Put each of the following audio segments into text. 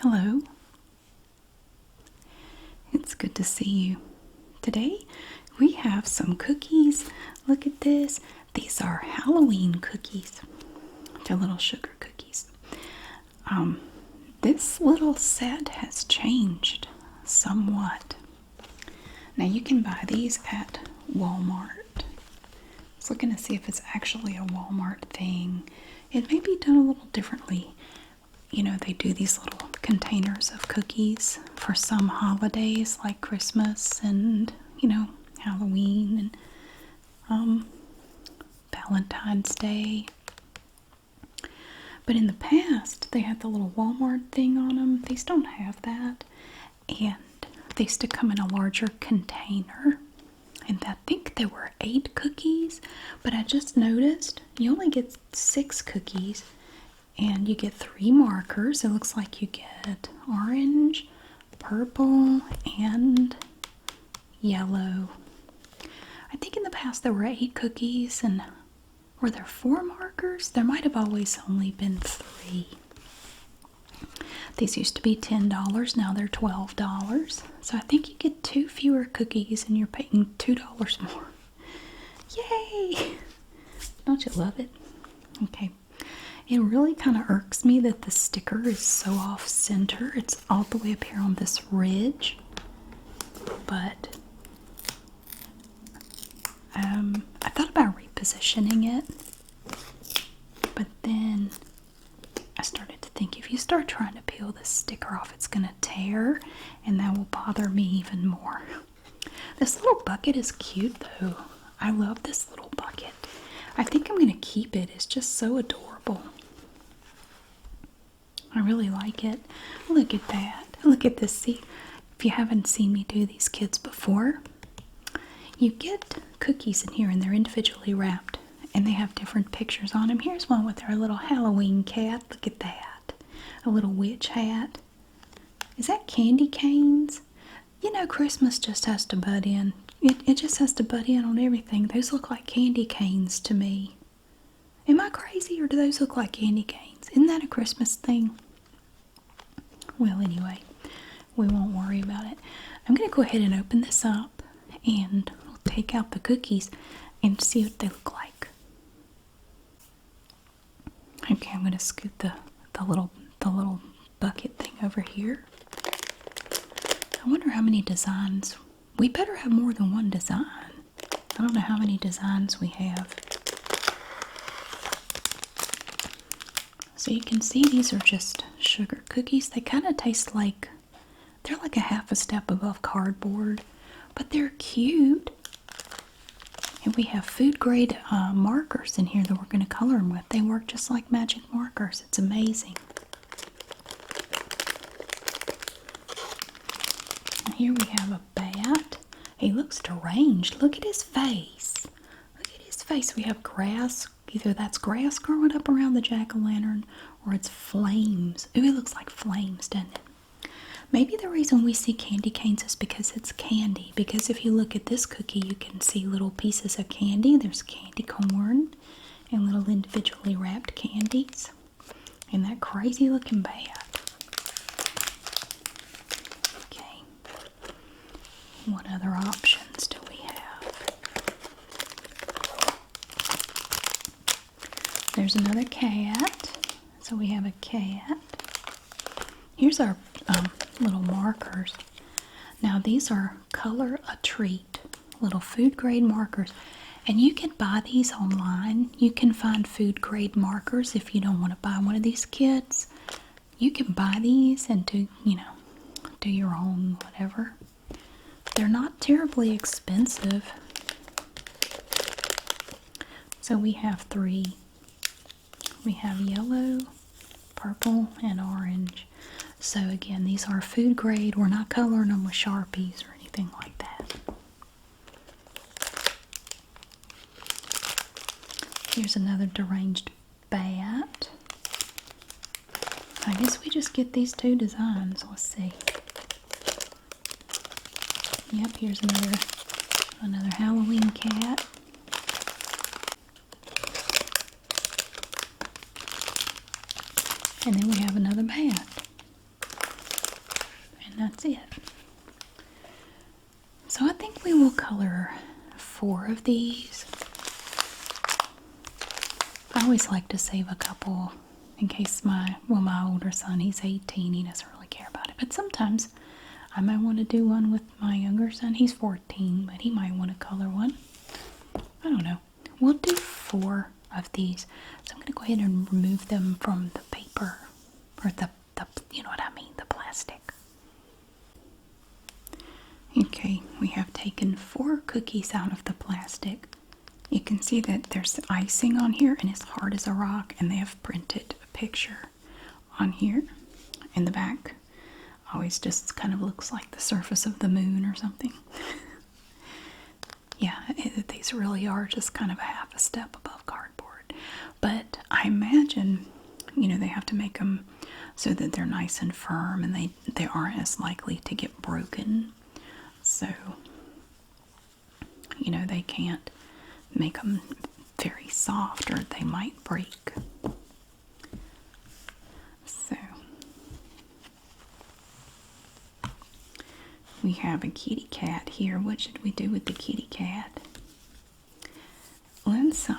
Hello. It's good to see you. Today we have some cookies. Look at this. These are Halloween cookies. They're little sugar cookies. This little set has changed somewhat. Now you can buy these at Walmart. I was looking to see if it's actually a Walmart thing. It may be done a little differently. You know, they do these little containers of cookies for some holidays like Christmas and, Halloween and Valentine's Day. But in the past, they had the little Walmart thing on them. These don't have that. And they used to come in a larger container. And I think there were 8 cookies. But I just noticed you only get 6 cookies. And you get 3 markers. It looks like you get orange, purple, and yellow. I think in the past there were 8 cookies, and were there 4 markers? There might have always only been 3. These used to be $10, now they're $12. So I think you get 2 fewer cookies and you're paying $2 more. Yay! Don't you love it? Okay. It really kind of irks me that the sticker is so off center. It's all the way up here on this ridge. But I thought about repositioning it. But then I started to think if you start trying to peel this sticker off, it's going to tear. And that will bother me even more. This little bucket is cute though. I love this little bucket. I think I'm going to keep it. It's just so adorable. I really like it. Look at that. Look at this. See, if you haven't seen me do these kids before, you get cookies in here and they're individually wrapped and they have different pictures on them. Here's one with our little Halloween cat. Look at that. A little witch hat. Is that candy canes? You know, Christmas just has to butt in. It just has to butt in on everything. Those look like candy canes to me. Am I crazy or do those look like candy canes? Isn't that a Christmas thing? Well, anyway, we won't worry about it. I'm going to go ahead and open this up and we'll take out the cookies and see what they look like. Okay, I'm going to scoot the little bucket thing over here. I wonder how many designs. We better have more than one design. I don't know how many designs we have. So you can see these are just sugar cookies. They kind of taste like, they're like a half a step above cardboard, but they're cute. And we have food grade markers in here that we're going to color them with. They work just like magic markers. It's amazing. And here we have a bat. He looks deranged. Look at his face. Look at his face. We have grass. Either that's grass growing up around the jack-o'-lantern or it's flames. Ooh, it looks like flames, doesn't it? Maybe the reason we see candy canes is because it's candy. Because if you look at this cookie, you can see little pieces of candy. There's candy corn and little individually wrapped candies. And that crazy looking bat. Okay. What other options do we have? There's another cat. So we have a cat. Here's our little markers. Now these are Color a Treat, little food grade markers. And you can buy these online. You can find food grade markers if you don't want to buy one of these kits. You can buy these and do your own whatever. They're not terribly expensive. So we have 3. We have yellow, purple, and orange. So again, these are food grade. We're not coloring them with Sharpies or anything like that. Here's another deranged bat. I guess we just get these 2 designs. Let's see. Yep, here's another Halloween cat. And then we have another bat. that's it. So I think we will color 4 of these. I always like to save a couple in case my older son, he's 18, he doesn't really care about it. But sometimes I might want to do one with my younger son. He's 14, but he might want to color one. I don't know. We'll do 4 of these. So I'm going to go ahead and remove them from the paper, or the you know what I mean, the plastic. Okay, we have taken 4 cookies out of the plastic. You can see that there's icing on here and it's hard as a rock, and they have printed a picture on here in the back. Always just kind of looks like the surface of the moon or something. Yeah, these really are just kind of a half a step above cardboard. But I imagine, you know, they have to make them so that they're nice and firm and they aren't as likely to get broken. So, you know, they can't make them very soft or they might break. So, we have a kitty cat here. What should we do with the kitty cat? Let's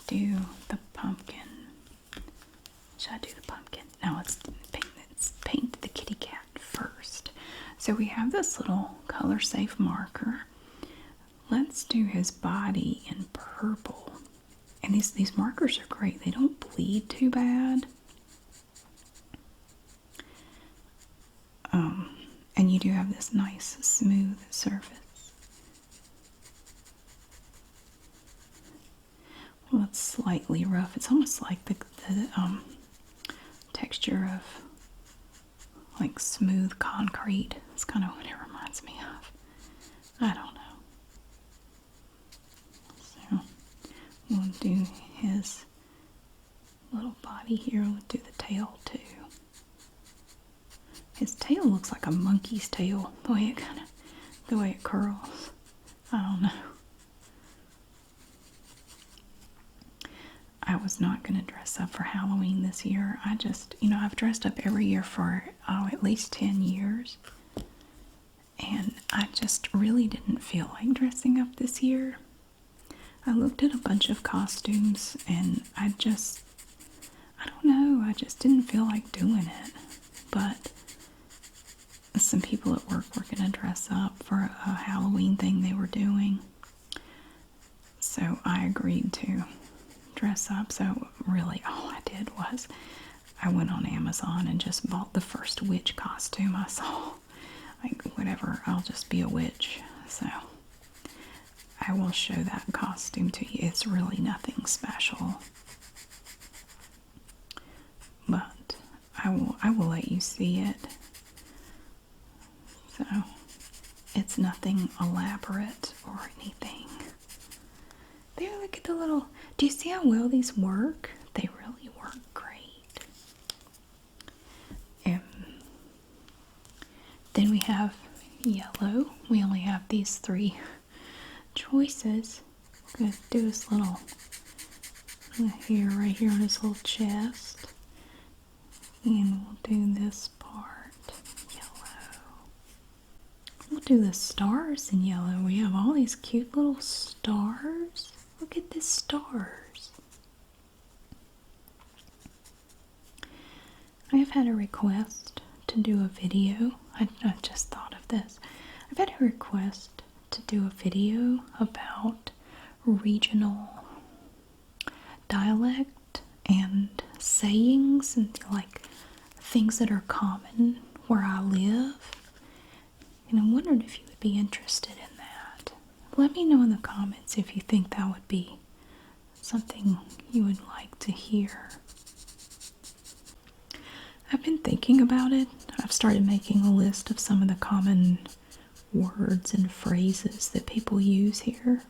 do the pumpkin. Should I do the pumpkin? No, let's paint the kitty cat first. So we have this little color safe marker. Let's do his body in purple. And these markers are great. They don't bleed too bad. And you do have this nice smooth surface. Well, it's slightly rough. It's almost like the texture of like smooth concrete. It's kind of what it reminds me of. I don't know. So we'll do his little body here. We'll do the tail too. His tail looks like a monkey's tail, the way it curls. I don't know. I was not going to dress up for Halloween this year. I just, you know, I've dressed up every year for, at least 10 years. And I just really didn't feel like dressing up this year. I looked at a bunch of costumes and I don't know, I just didn't feel like doing it. But some people at work were going to dress up for a Halloween thing they were doing. So I agreed to dress up. So really all I did was I went on Amazon and just bought the first witch costume I saw. Like, whatever, I'll just be a witch. So I will show that costume to you. It's really nothing special, but I will let you see it. So it's nothing elaborate or anything. There, look at the little, do you see how well these work? They really work great. Then we have yellow. We only have these 3 choices. We're going to do this little hair right here on his little chest. And we'll do this part yellow. We'll do the stars in yellow. We have all these cute little stars. Look at the stars. I have had a request to do a video. I just thought of this. I've had a request to do a video about regional dialect and sayings and like things that are common where I live. And I wondered if you would be interested in that. Let me know in the comments if you think that would be something you would like to hear. I've been thinking about it. I've started making a list of some of the common words and phrases that people use here.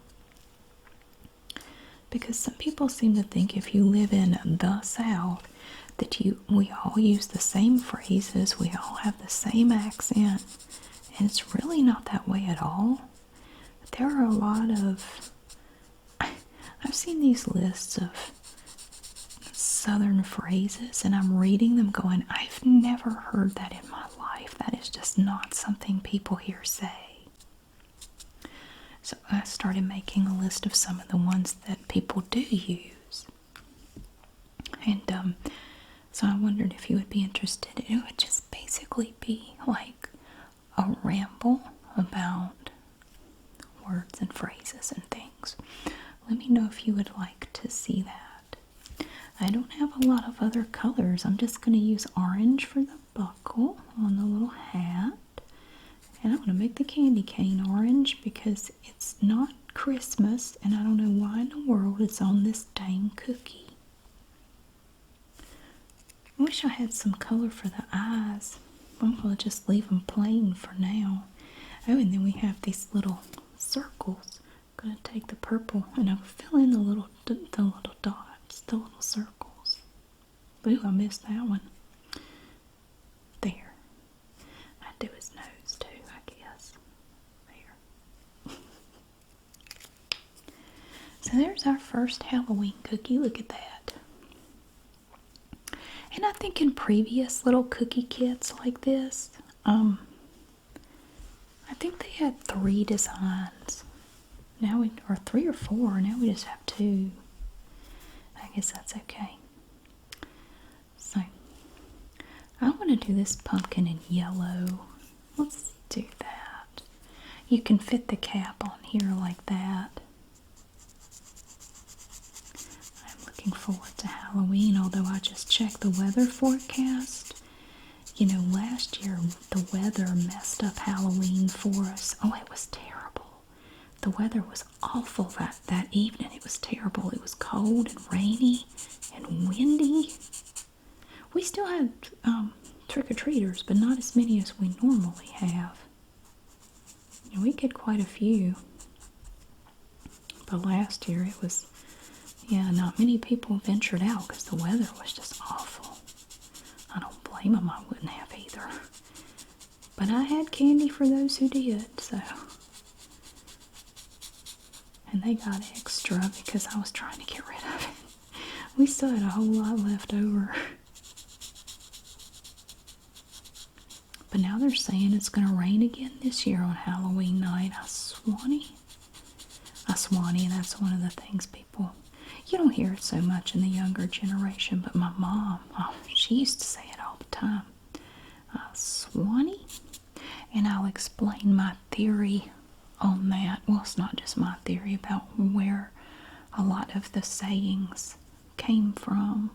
Because some people seem to think if you live in the South that we all use the same phrases, we all have the same accent, and it's really not that way at all. There are a lot of, I've seen these lists of southern phrases, and I'm reading them going, I've never heard that in my life. That is just not something people here say. So I started making a list of some of the ones that people do use. And so I wondered if you would be interested. It would just basically be like a ramble about words and phrases and things. Let me know if you would like to see that. I don't have a lot of other colors. I'm just going to use orange for the buckle on the little hat. And I'm going to make the candy cane orange because it's not Christmas, and I don't know why in the world it's on this dang cookie. I wish I had some color for the eyes. I'm going to just leave them plain for now. Oh, and then we have these little circles. I'm going to take the purple and I'll fill in the little dots, the little circles. Ooh, I missed that one. There. I'd do his nose too, I guess. There. So there's our first Halloween cookie. Look at that. And I think in previous little cookie kits like this, I think they had 3 designs. Now or 3 or 4. Now we just have 2. I guess that's okay. So I want to do this pumpkin in yellow. Let's do that. You can fit the cap on here like that. I'm looking forward to Halloween, although I just checked the weather forecast. You know, last year the weather messed up Halloween for us. Oh, it was terrible. The weather was awful that evening. It was terrible. It was cold and rainy and windy. We still had trick-or-treaters, but not as many as we normally have. And we get quite a few. But last year it was, yeah, not many people ventured out because the weather was just awful. I don't blame them. I wouldn't have either. But I had candy for those who did, so. And they got extra because I was trying to get rid of it. We still had a whole lot left over. But now they're saying it's going to rain again this year on Halloween night. I swanny, that's one of the things people, you don't hear it so much in the younger generation, but my mom, she used to say it all the time. Swanny. And I'll explain my theory on that. Well, it's not just my theory about where a lot of the sayings came from.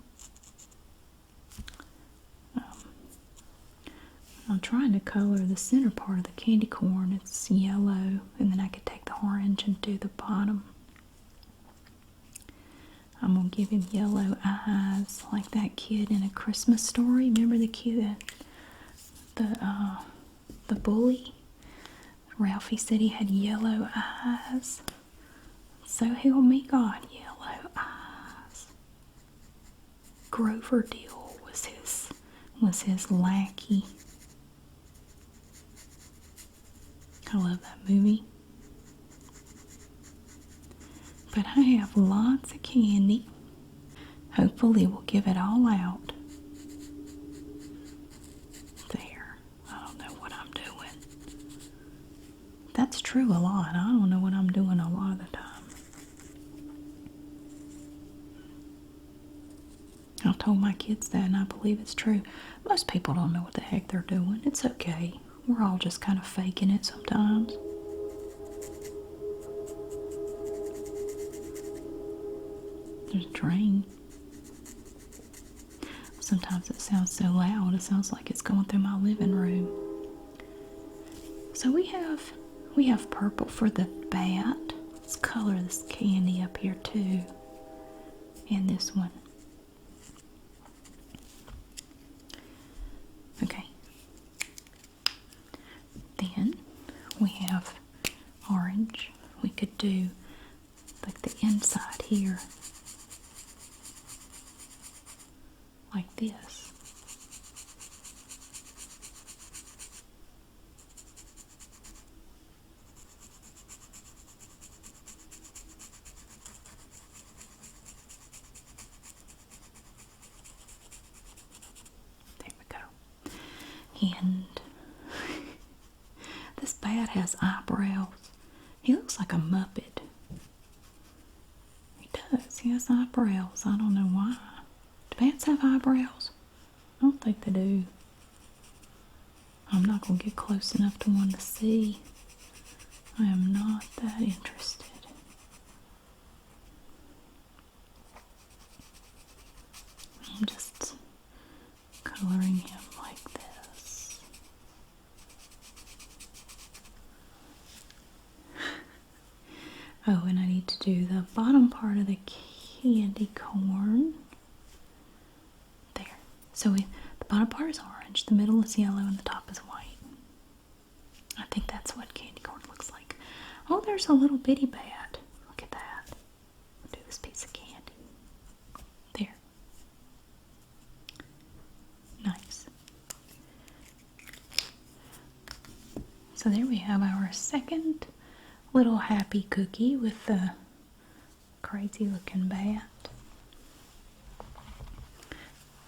I'm trying to color the center part of the candy corn. It's yellow, and then I could take the orange and do the bottom. I'm going to give him yellow eyes like that kid in A Christmas Story. Remember the kid, the bully? Ralphie said he had yellow eyes. So help me God, yellow eyes. Grover Dill was his lackey. I love that movie. But I have lots of candy. Hopefully we'll give it all out. There. I don't know what I'm doing. That's true a lot. I don't know what I'm doing a lot of the time. I've told my kids that, and I believe it's true. Most people don't know what the heck they're doing. It's okay. We're all just kind of faking it sometimes. There's a train. Sometimes it sounds so loud, it sounds like it's going through my living room. So we have purple for the bat. Let's color this candy up here too. And this one. Okay. Then we have orange. We could do like the inside here. Like this. And this bat has eyebrows. He looks like a Muppet. He does. He has eyebrows. I don't know why. Do bats have eyebrows? I don't think they do. I'm not going to get close enough to one to see. I am not that interested. I'm just coloring him like this. Oh, and I need to do the bottom part of the candy corn. There. So the bottom part is orange, the middle is yellow, and the top is white. I think that's what candy corn looks like. Oh, there's a little bitty bat. Look at that. I'll do this piece of candy. There. Nice. So there we have our second little happy cookie with the crazy looking bat.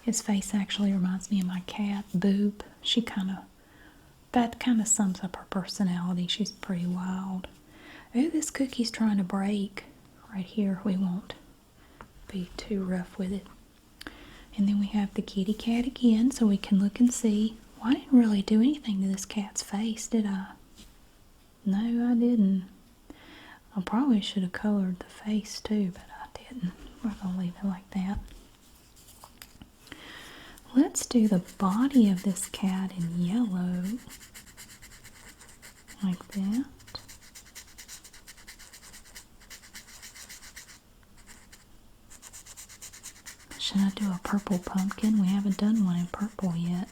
His face actually reminds me of my cat, Boob. That kind of sums up her personality. She's pretty wild. Oh, this cookie's trying to break. Right here, we won't be too rough with it. And then we have the kitty cat again, so we can look and see. Well, I didn't really do anything to this cat's face, did I? No, I didn't. I probably should have colored the face too, but I didn't. We're going to leave it like that. Let's do the body of this cat in yellow. Like that. Should I do a purple pumpkin? We haven't done one in purple yet.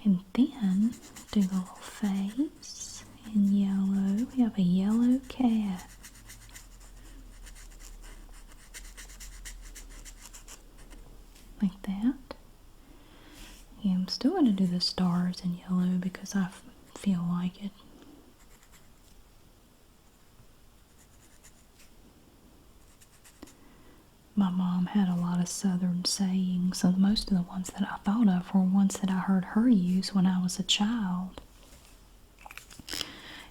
And then do the little face in yellow. We have a yellow cat. Like that. Yeah, I'm still going to do the stars in yellow because I feel like it. My mom had a lot of southern sayings, so most of the ones that I thought of were ones that I heard her use when I was a child.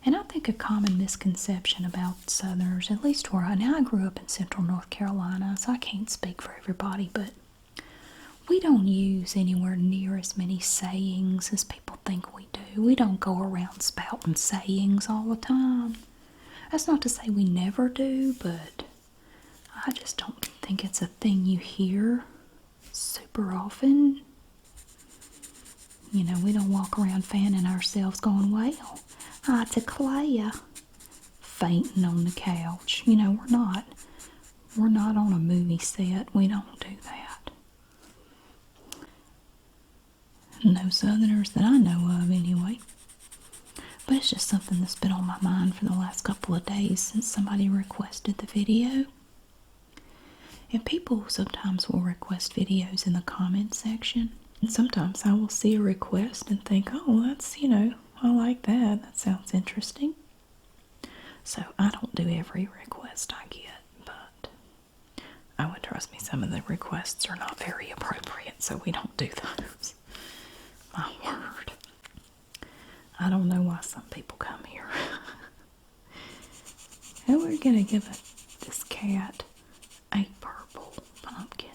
And I think a common misconception about Southerners, at least where I grew up in central North Carolina, so I can't speak for everybody, but we don't use anywhere near as many sayings as people think we do. We don't go around spouting sayings all the time. That's not to say we never do, but I just don't think it's a thing you hear super often. You know, we don't walk around fanning ourselves going, well, I declare, fainting on the couch. You know, we're not on a movie set. We don't do that. No Southerners that I know of, anyway. But it's just something that's been on my mind for the last couple of days since somebody requested the video. And people sometimes will request videos in the comment section. And sometimes I will see a request and think, oh, that's, I like that. That sounds interesting. So I don't do every request I get, but I would trust me, some of the requests are not very appropriate, so we don't do those. My word. I don't know why some people come here. And we're going to give this cat a purple pumpkin.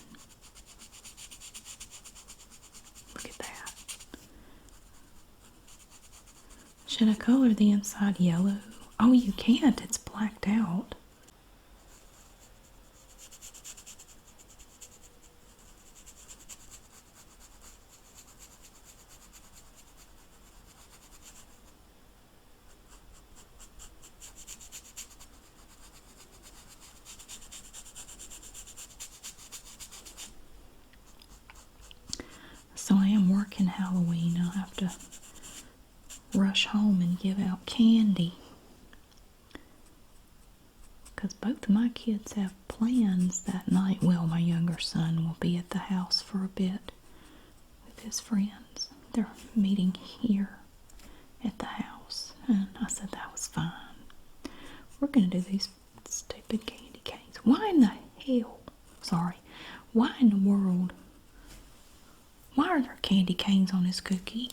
Look at that. Should I color the inside yellow? Oh, you can't. It's blacked out. So I am working Halloween. I'll have to rush home and give out candy. Because both of my kids have plans that night. Well, my younger son will be at the house for a bit with his friends. They're meeting here at the house. And I said that was fine. We're going to do these stupid candy canes. Why in the hell? Sorry. Why in the world? Why are there candy canes on this cookie?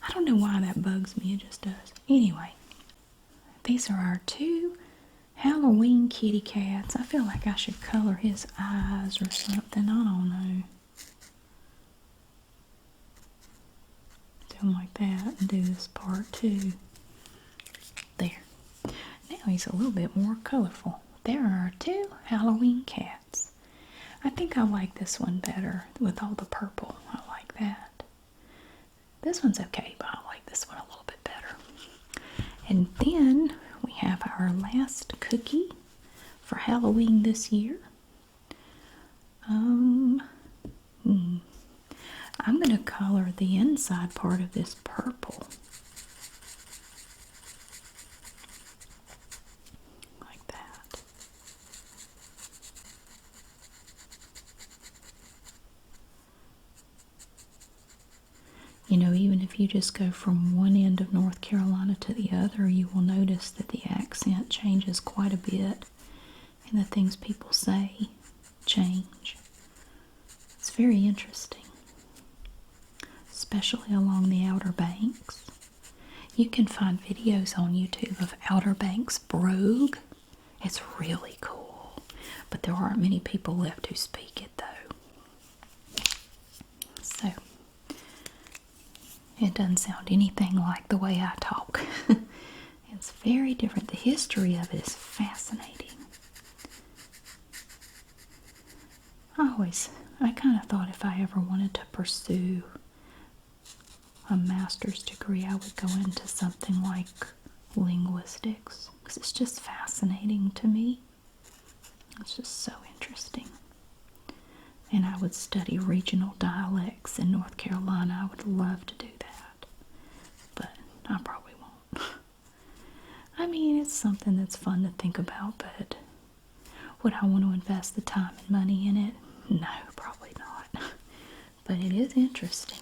I don't know why that bugs me, it just does. Anyway, these are our 2 Halloween kitty cats. I feel like I should color his eyes or something. I don't know. Do them like that and do this part too. There. Now he's a little bit more colorful. There are our 2 Halloween cats. I think I like this one better with all the purple. I like that. This one's okay, but I like this one a little bit better. And then we have our last cookie for Halloween this year. I'm going to color the inside part of this purple. Like that. You know, even if you just go from one end of North Carolina to the other, you will notice that the accent changes quite a bit and the things people say change. It's very interesting, especially along the Outer Banks. You can find videos on YouTube of Outer Banks brogue. It's really cool, but there aren't many people left who speak it though. So, it doesn't sound anything like the way I talk. It's very different. The history of it is fascinating. I kind of thought if I ever wanted to pursue a master's degree, I would go into something like linguistics, because it's just fascinating to me. It's just so interesting. And I would study regional dialects in North Carolina. I would love to do that, but I probably won't. I mean, it's something that's fun to think about, but would I want to invest the time and money in it? No, probably not. But it is interesting.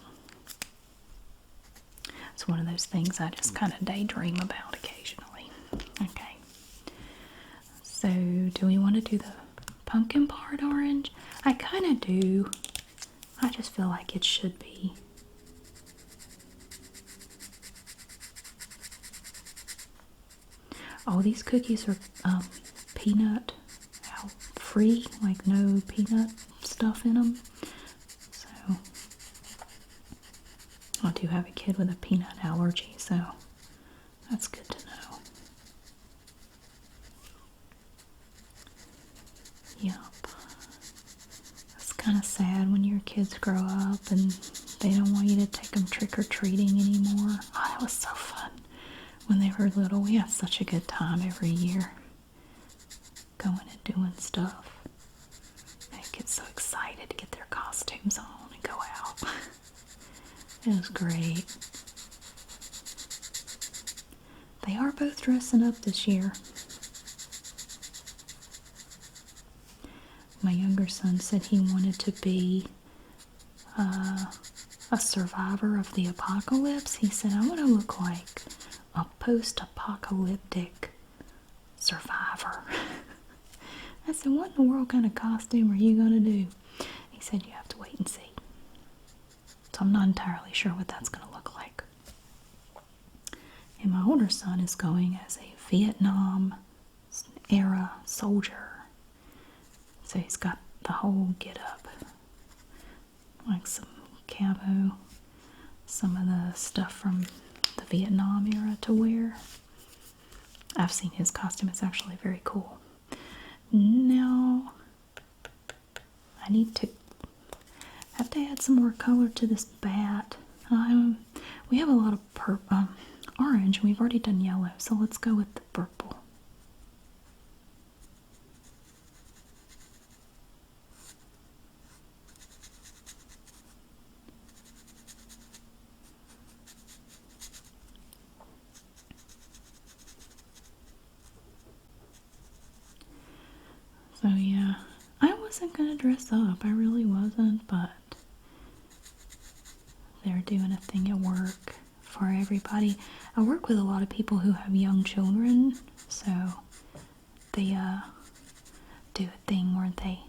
It's one of those things I just kind of daydream about occasionally. Okay. So, do we want to do the pumpkin part orange? I kind of do. I just feel like it should be. Oh, these cookies are peanut free, like no peanut stuff in them. So, I do have a kid with a peanut allergy, so that's good to know. Yup. It's kind of sad when your kids grow up and they don't want you to take them trick-or-treating anymore. Oh, that was so fun. When they were little, we had such a good time every year. Going and doing stuff. They get so excited to get their costumes on and go out. It was great. They are both dressing up this year. My younger son said he wanted to be a survivor of the apocalypse. He said, I want to look like a post-apocalyptic survivor. I said, what in the world kind of costume are you going to do? He said, you have to wait and see. So I'm not entirely sure what that's going to look like. And my older son is going as a Vietnam era soldier. So he's got the whole get up. Like some camo, some of the stuff from the Vietnam era to wear. I've seen his costume. It's actually very cool. Now, I have to add some more color to this bat. We have a lot of orange, and we've already done yellow, so let's go with the purple. So yeah, I wasn't going to dress up. I really wasn't, but they're doing a thing at work for everybody. I work with a lot of people who have young children, so they do a thing where they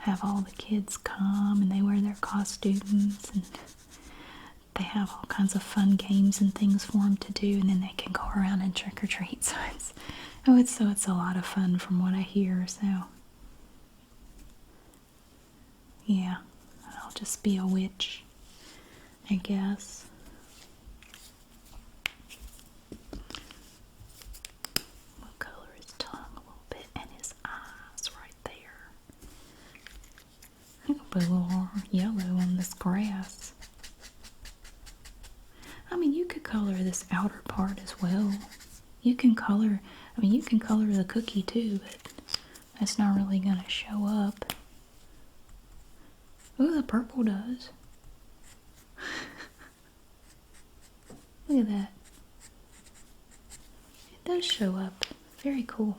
have all the kids come and they wear their costumes, and they have all kinds of fun games and things for them to do, and then they can go around and trick or treat. So it's a lot of fun from what I hear. So yeah, I'll just be a witch, I guess. We'll color his tongue a little bit and his eyes right there. I'll put a little yellow on this grass. I mean, you could color this outer part as well. You can color the cookie too, but that's not really going to show up. Oh, the purple does. Look at that. It does show up. Very cool.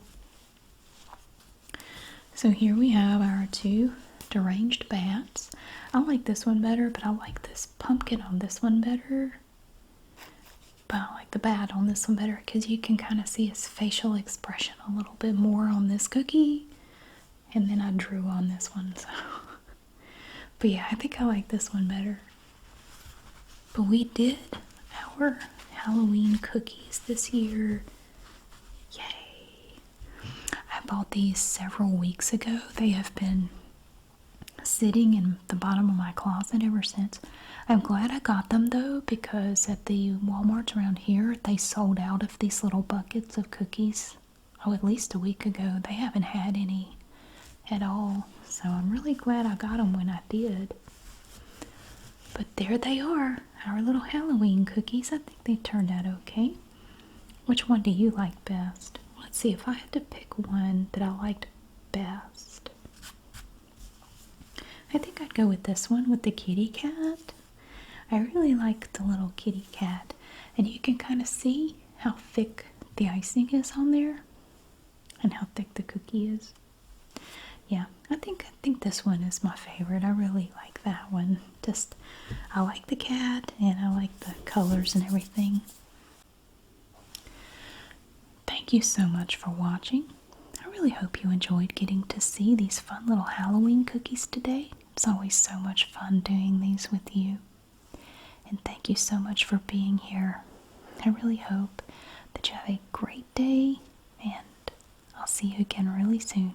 So here we have our two deranged bats. I like this one better, but I like this pumpkin on this one better. But I like the bat on this one better because you can kind of see his facial expression a little bit more on this cookie. And then I drew on this one, so. But yeah, I think I like this one better. But we did our Halloween cookies this year. Yay! I bought these several weeks ago. They have been sitting in the bottom of my closet ever since. I'm glad I got them though, because at the Walmarts around here, they sold out of these little buckets of cookies. Oh, at least a week ago. They haven't had any at all. So I'm really glad I got them when I did. But there they are, our little Halloween cookies. I think they turned out okay. Which one do you like best? Let's see, if I had to pick one that I liked best, I think I'd go with this one with the kitty cat. I really like the little kitty cat. And you can kind of see how thick the icing is on there and how thick the cookie is. Yeah, I think this one is my favorite. I really like that one. Just, I like the cat and I like the colors and everything. Thank you so much for watching. I really hope you enjoyed getting to see these fun little Halloween cookies today. It's always so much fun doing these with you. And thank you so much for being here. I really hope that you have a great day, and I'll see you again really soon.